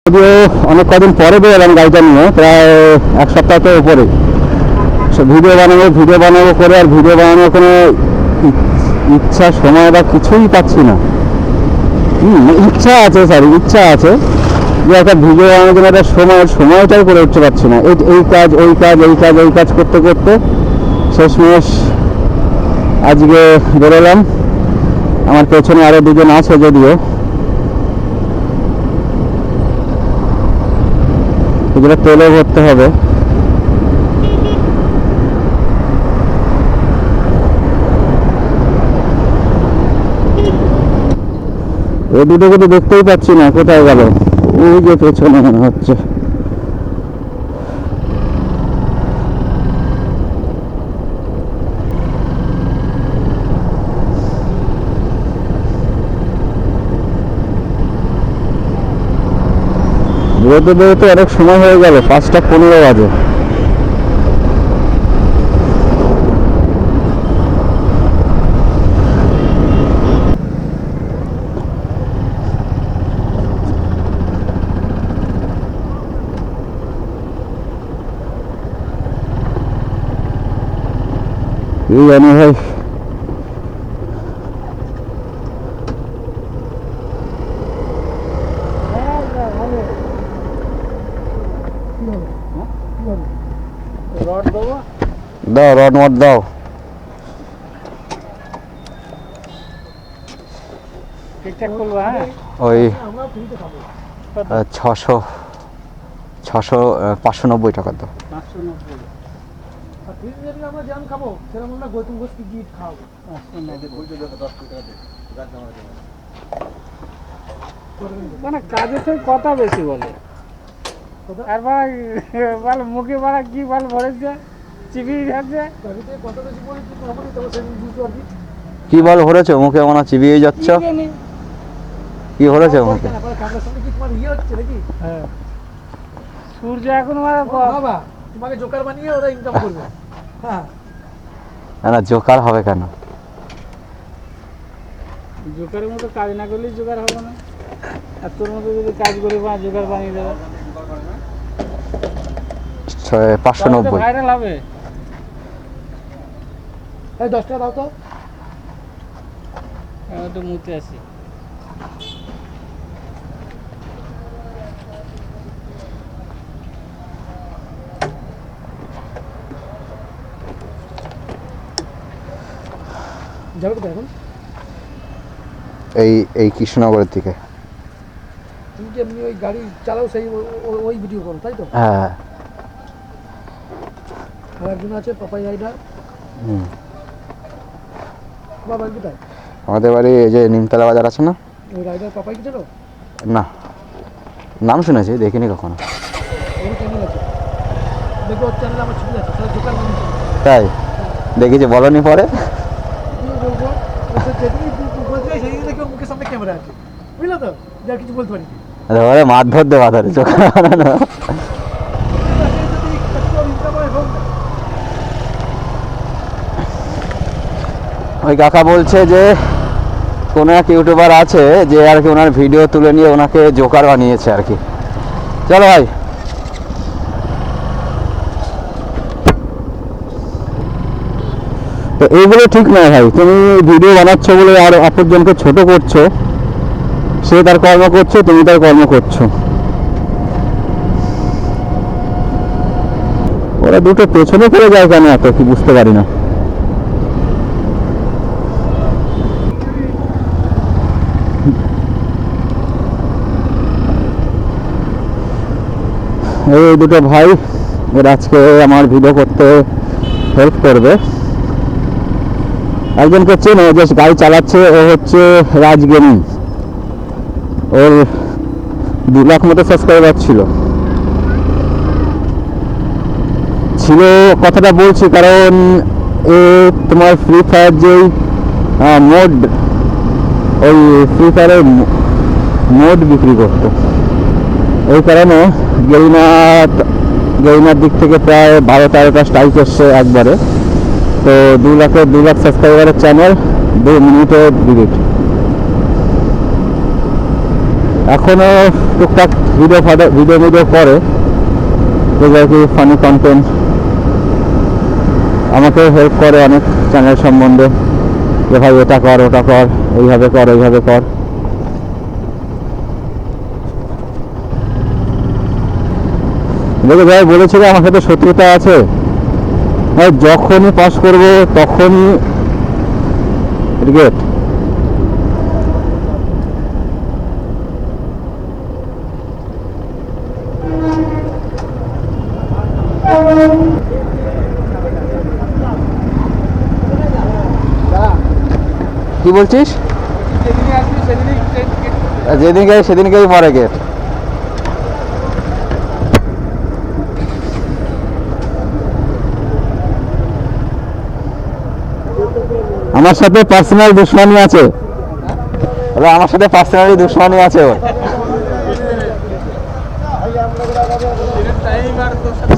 যদিও অনেক কদিন পরে বেরোলাম গাড়িটা নিয়ে, প্রায় এক সপ্তাহের উপরে। ভিডিও বানাবো করে আর ভিডিও বানানোর কোনো ইচ্ছা সময় বা কিছুই পাচ্ছি না। ইচ্ছা আছে যে একটা ভিডিও বানানোর জন্য একটা সময়টাই করে উঠতে পারছি না। এই কাজ ওই কাজ করতে করতে শেষমেশ আজকে বেরোলাম। আমার পেছনে আরো দুজন আছে, যদিও এগুলো তেলে ভরতে হবে। এই দুটোকে তো দেখতেই পাচ্ছি না, কোথায় গেল? ওই যে পেছনে মনে হচ্ছে। বেরোতে অনেক সময় হয়ে গেল, 5:15 বাজে। এই জানি ভাই, দাও রড মট দাও। ওই 590 টাকা দাও। মানে কাজের থেকে কথা বেশি বলে, আর ভাই বল মুখে বলা কি বল ভরেছে চিবিয়ে যাচ্ছে। কি বল ভরেছে মুখে? মনে চিবিয়ে যাচ্ছ। কি ভরেছে মুখে? সূর্য এখন তোমাকে জোকার বানিয়ে ওরা ইনকাম করবে। হ্যাঁ না, জোকার হবে কেন? জোকারের মতো কাজ না করলেই জোকার হবে না। আর তোর মতো যদি কাজ করে জোকার বানিয়ে দেবে। 590 ভাইরাল হবে। এই 10 টাকা দাও তো। আমি তো মুতে আসি। যাবে কোথায় এখন? এই কৃষ্ণনগরের দিকে। তুমি কি এমনি ওই গাড়ি চালাও, সেই ওই ভিডিও করো তাই তো? হ্যাঁ। আর একজন আছে পাপাই রাইডার। বাবা কোথায়? আমাদের বাড়ি এই যে নিমতলা বাজার আছে না, ওই রাইডার পাপাই কি ছিল? না, নাম শুনেছি, দেখিনি কখনো। ওর চ্যানেল আছে, দেখো ওর চ্যানেলে আমার ছবি আছে, সেটা দোকান বানিয়েছে। তাই দেখেছি, বলনি পরে। কি বলবো, যেদিনই বলতে যাই সেদিনই দেখি ওর মুখের সামনে ক্যামেরা আছে, বুঝলো তো? যার কিছু বলতে পারি মারধর দেওয়া ধরে চোখ বানানো। ওই কাকা বলছে যে কোনো এক ইউটিউবার আছে যে আর কি ওনার ভিডিও তুলে নিয়ে ওনাকে জোকার বানিয়েছে আর কি। চলো ভাই। তো এইগুলো ঠিক নয় ভাই, তুমি ভিডিও বানাচ্ছ বলে আর অপরজনকে ছোট করছো। সে তার কর্ম করছে, তুমি তার কর্ম করছো। ওরা দুটো পেছনে পড়ে যায় কেন এত, কি বুঝতে পারি না। এই দুটো ভাই এর আজকে আমার ভিডিও করতে হেল্প করবে। একজনকে চেনো, যে গাড়ি চালাচ্ছে, ও হচ্ছে রাজ গেমিং। ওর 2 লাখ মতো সাবস্ক্রাইবার ছিল। কথাটা বলছি কারণ এ তোমার ফ্রি ফায়ার যেই মোড, ওই ফ্রি ফায়ারের মোড বিক্রি করতো। এই কারণে গেইনার দিক থেকে প্রায় 12-13টা স্ট্রাইক এসছে একবারে। তো 2 লাখ সাবস্ক্রাইবারের চ্যানেল 2 মিনিটে ডিলিট। এখনো টুকটাক ভিডিও করে, যেগুলো কি ফানি কন্টেন্ট, আমাকে হেল্প করে অনেক চ্যানেল সম্বন্ধে, যে ভাই এটা কর ওটা কর, এইভাবে কর এইভাবে কর। দেখো ভাই বলেছিল আমার সাথে শত্রুতা আছে, ভাই যখনই পাস করবো তখনই রিগ্রেট। কি বলছিস? যেদিনই আসবি সেদিনই যেদিনকে সেদিনকেই পরে গেট। আমার সাথে পার্সোনাল দুশ্মনী আছে, আমার সাথে পার্সোনালি দুশ্মনী আছে ওর। টাইম আর তোর সাথে